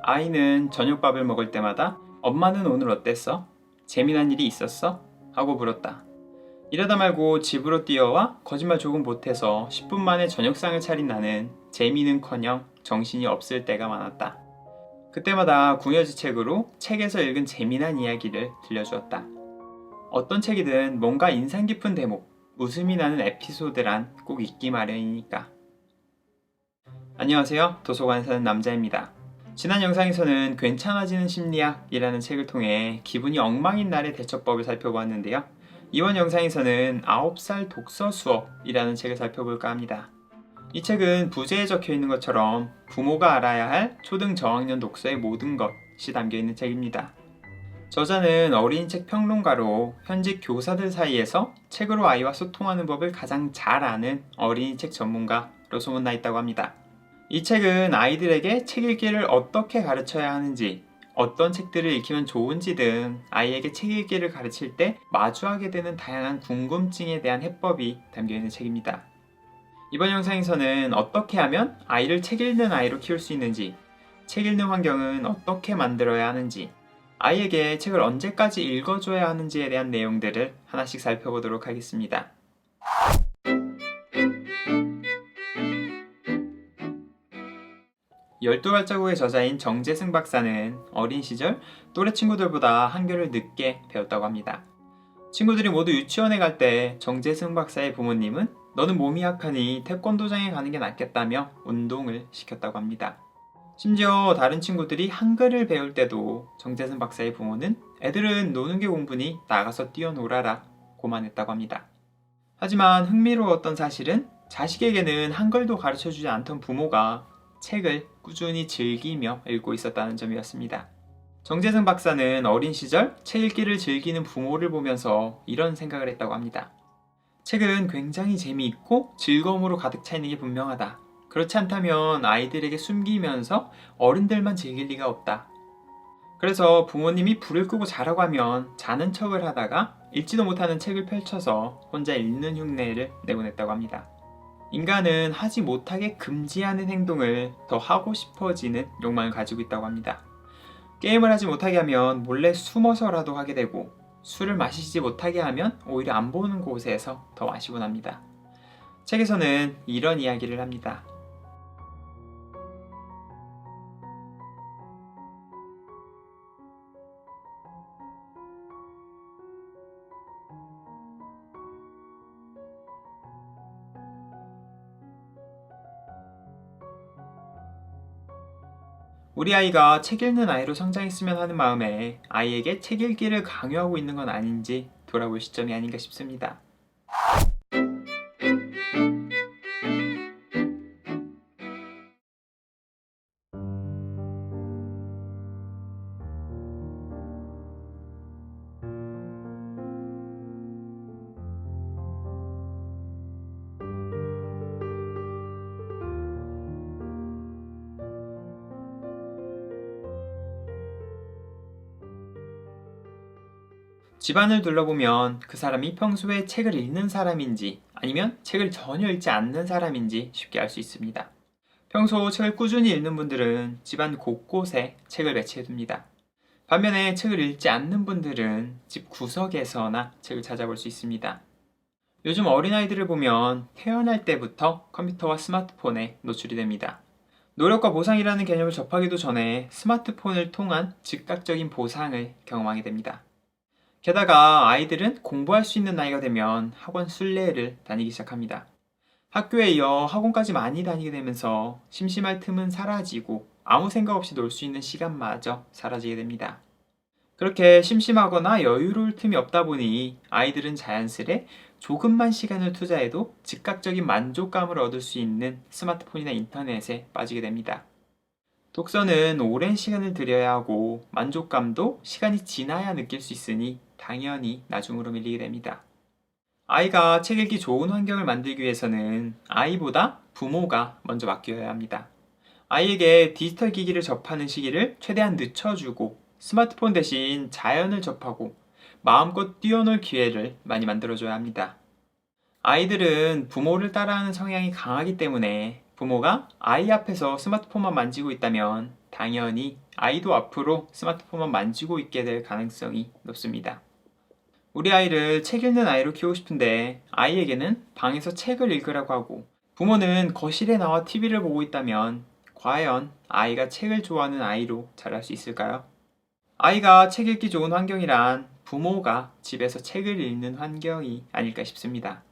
아이는 저녁밥을 먹을 때마다 엄마는 오늘 어땠어? 재미난 일이 있었어? 하고 물었다. 이러다 말고 집으로 뛰어와 거짓말 조금 보태서 10분 만에 저녁상을 차린 나는 재미는커녕 정신이 없을 때가 많았다. 그때마다 궁여지 책으로 책에서 읽은 재미난 이야기를 들려주었다. 어떤 책이든 뭔가 인상 깊은 대목, 웃음이 나는 에피소드란 꼭 있기 마련이니까. 안녕하세요. 도서관 사는 남자입니다. 지난 영상에서는 괜찮아지는 심리학이라는 책을 통해 기분이 엉망인 날의 대처법을 살펴보았는데요. 이번 영상에서는 9살 독서 수업이라는 책을 살펴볼까 합니다. 이 책은 부제에 적혀 있는 것처럼 부모가 알아야 할 초등 저학년 독서의 모든 것이 담겨 있는 책입니다. 저자는 어린이책 평론가로 현직 교사들 사이에서 책으로 아이와 소통하는 법을 가장 잘 아는 어린이책 전문가로 소문나 있다고 합니다. 이 책은 아이들에게 책 읽기를 어떻게 가르쳐야 하는지, 어떤 책들을 읽히면 좋은지 등 아이에게 책 읽기를 가르칠 때 마주하게 되는 다양한 궁금증에 대한 해법이 담겨있는 책입니다. 이번 영상에서는 어떻게 하면 아이를 책 읽는 아이로 키울 수 있는지, 책 읽는 환경은 어떻게 만들어야 하는지, 아이에게 책을 언제까지 읽어줘야 하는지에 대한 내용들을 하나씩 살펴보도록 하겠습니다. 열두 발자국의 저자인 정재승 박사는 어린 시절 또래 친구들보다 한글을 늦게 배웠다고 합니다. 친구들이 모두 유치원에 갈 때 정재승 박사의 부모님은 너는 몸이 약하니 태권도장에 가는 게 낫겠다며 운동을 시켰다고 합니다. 심지어 다른 친구들이 한글을 배울 때도 정재승 박사의 부모는 애들은 노는 게 공부니 나가서 뛰어놀아라 고만 했다고 합니다. 하지만 흥미로웠던 사실은 자식에게는 한글도 가르쳐주지 않던 부모가 책을 꾸준히 즐기며 읽고 있었다는 점이었습니다. 정재승 박사는 어린 시절 책 읽기를 즐기는 부모를 보면서 이런 생각을 했다고 합니다. 책은 굉장히 재미있고 즐거움으로 가득 차 있는 게 분명하다. 그렇지 않다면 아이들에게 숨기면서 어른들만 즐길 리가 없다. 그래서 부모님이 불을 끄고 자라고 하면 자는 척을 하다가 읽지도 못하는 책을 펼쳐서 혼자 읽는 흉내를 내곤 했다고 합니다. 인간은 하지 못하게 금지하는 행동을 더 하고 싶어지는 욕망을 가지고 있다고 합니다. 게임을 하지 못하게 하면 몰래 숨어서라도 하게 되고, 술을 마시지 못하게 하면 오히려 안 보는 곳에서 더 마시곤 합니다. 책에서는 이런 이야기를 합니다. 우리 아이가 책 읽는 아이로 성장했으면 하는 마음에 아이에게 책 읽기를 강요하고 있는 건 아닌지 돌아볼 시점이 아닌가 싶습니다. 집안을 둘러보면 그 사람이 평소에 책을 읽는 사람인지 아니면 책을 전혀 읽지 않는 사람인지 쉽게 알 수 있습니다. 평소 책을 꾸준히 읽는 분들은 집안 곳곳에 책을 배치해둡니다. 반면에 책을 읽지 않는 분들은 집 구석에서나 책을 찾아볼 수 있습니다. 요즘 어린아이들을 보면 태어날 때부터 컴퓨터와 스마트폰에 노출이 됩니다. 노력과 보상이라는 개념을 접하기도 전에 스마트폰을 통한 즉각적인 보상을 경험하게 됩니다. 게다가 아이들은 공부할 수 있는 나이가 되면 학원 순례를 다니기 시작합니다. 학교에 이어 학원까지 많이 다니게 되면서 심심할 틈은 사라지고 아무 생각 없이 놀 수 있는 시간마저 사라지게 됩니다. 그렇게 심심하거나 여유로울 틈이 없다 보니 아이들은 자연스레 조금만 시간을 투자해도 즉각적인 만족감을 얻을 수 있는 스마트폰이나 인터넷에 빠지게 됩니다. 독서는 오랜 시간을 들여야 하고 만족감도 시간이 지나야 느낄 수 있으니 당연히 나중으로 밀리게 됩니다. 아이가 책 읽기 좋은 환경을 만들기 위해서는 아이보다 부모가 먼저 맡겨야 합니다. 아이에게 디지털 기기를 접하는 시기를 최대한 늦춰주고 스마트폰 대신 자연을 접하고 마음껏 뛰어놀 기회를 많이 만들어줘야 합니다. 아이들은 부모를 따라하는 성향이 강하기 때문에 부모가 아이 앞에서 스마트폰만 만지고 있다면 당연히 아이도 앞으로 스마트폰만 만지고 있게 될 가능성이 높습니다. 우리 아이를 책 읽는 아이로 키우고 싶은데 아이에게는 방에서 책을 읽으라고 하고 부모는 거실에 나와 TV를 보고 있다면 과연 아이가 책을 좋아하는 아이로 자랄 수 있을까요? 아이가 책 읽기 좋은 환경이란 부모가 집에서 책을 읽는 환경이 아닐까 싶습니다.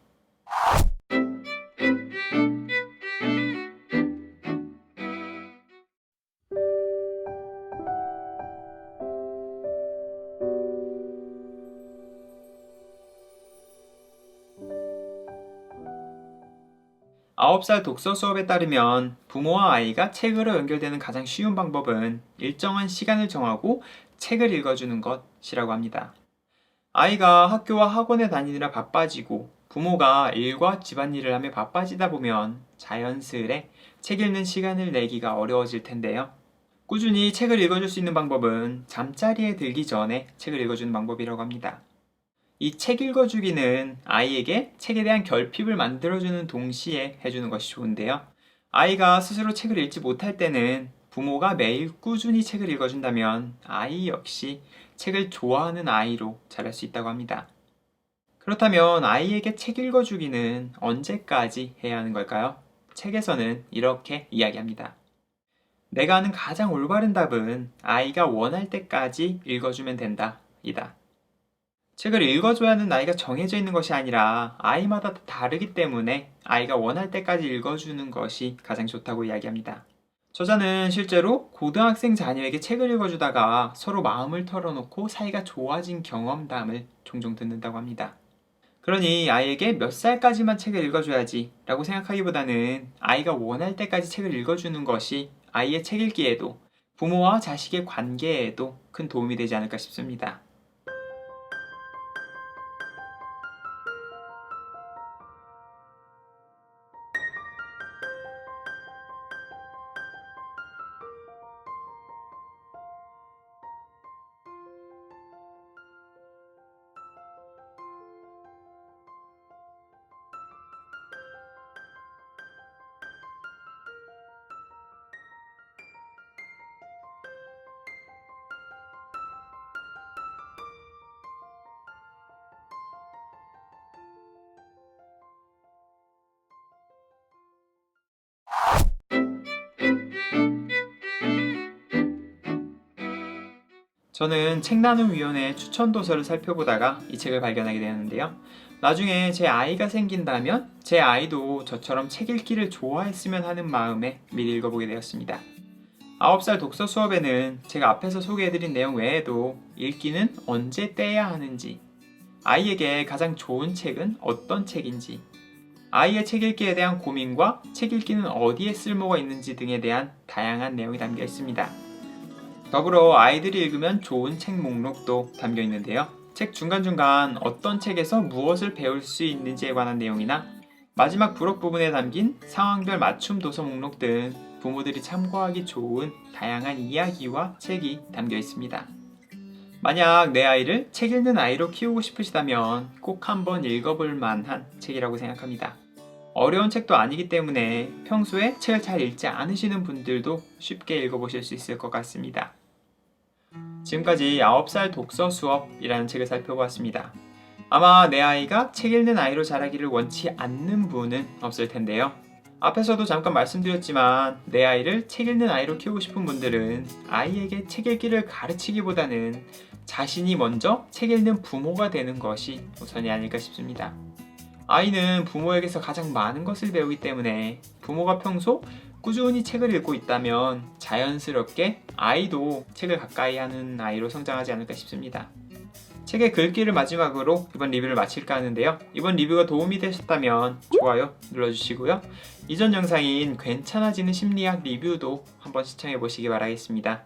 9살 독서 수업에 따르면 부모와 아이가 책으로 연결되는 가장 쉬운 방법은 일정한 시간을 정하고 책을 읽어주는 것이라고 합니다. 아이가 학교와 학원에 다니느라 바빠지고 부모가 일과 집안일을 하며 바빠지다 보면 자연스레 책 읽는 시간을 내기가 어려워질 텐데요. 꾸준히 책을 읽어줄 수 있는 방법은 잠자리에 들기 전에 책을 읽어주는 방법이라고 합니다. 이 책 읽어주기는 아이에게 책에 대한 결핍을 만들어주는 동시에 해주는 것이 좋은데요. 아이가 스스로 책을 읽지 못할 때는 부모가 매일 꾸준히 책을 읽어준다면 아이 역시 책을 좋아하는 아이로 자랄 수 있다고 합니다. 그렇다면 아이에게 책 읽어주기는 언제까지 해야 하는 걸까요? 책에서는 이렇게 이야기합니다. 내가 아는 가장 올바른 답은 아이가 원할 때까지 읽어주면 된다. 이다. 책을 읽어줘야 하는 나이가 정해져 있는 것이 아니라 아이마다 다르기 때문에 아이가 원할 때까지 읽어주는 것이 가장 좋다고 이야기합니다. 저자는 실제로 고등학생 자녀에게 책을 읽어주다가 서로 마음을 털어놓고 사이가 좋아진 경험담을 종종 듣는다고 합니다. 그러니 아이에게 몇 살까지만 책을 읽어줘야지 라고 생각하기보다는 아이가 원할 때까지 책을 읽어주는 것이 아이의 책 읽기에도 부모와 자식의 관계에도 큰 도움이 되지 않을까 싶습니다. 저는 책나눔위원회 추천 도서를 살펴보다가 이 책을 발견하게 되었는데요. 나중에 제 아이가 생긴다면 제 아이도 저처럼 책 읽기를 좋아했으면 하는 마음에 미리 읽어보게 되었습니다. 9살 독서 수업에는 제가 앞에서 소개해드린 내용 외에도 읽기는 언제 떼야 하는지, 아이에게 가장 좋은 책은 어떤 책인지, 아이의 책 읽기에 대한 고민과 책 읽기는 어디에 쓸모가 있는지 등에 대한 다양한 내용이 담겨 있습니다. 더불어 아이들이 읽으면 좋은 책 목록도 담겨 있는데요. 책 중간중간 어떤 책에서 무엇을 배울 수 있는지에 관한 내용이나 마지막 부록 부분에 담긴 상황별 맞춤 도서 목록 등 부모들이 참고하기 좋은 다양한 이야기와 책이 담겨 있습니다. 만약 내 아이를 책 읽는 아이로 키우고 싶으시다면 꼭 한번 읽어볼 만한 책이라고 생각합니다. 어려운 책도 아니기 때문에 평소에 책을 잘 읽지 않으시는 분들도 쉽게 읽어보실 수 있을 것 같습니다. 지금까지 9살 독서 수업이라는 책을 살펴보았습니다. 아마 내 아이가 책 읽는 아이로 자라기를 원치 않는 분은 없을 텐데요. 앞에서도 잠깐 말씀드렸지만 내 아이를 책 읽는 아이로 키우고 싶은 분들은 아이에게 책 읽기를 가르치기보다는 자신이 먼저 책 읽는 부모가 되는 것이 우선이 아닐까 싶습니다. 아이는 부모에게서 가장 많은 것을 배우기 때문에 부모가 평소 꾸준히 책을 읽고 있다면 자연스럽게 아이도 책을 가까이 하는 아이로 성장하지 않을까 싶습니다. 책의 글귀를 마지막으로 이번 리뷰를 마칠까 하는데요. 이번 리뷰가 도움이 되셨다면 좋아요 눌러주시고요. 이전 영상인 괜찮아지는 심리학 리뷰도 한번 시청해 보시기 바라겠습니다.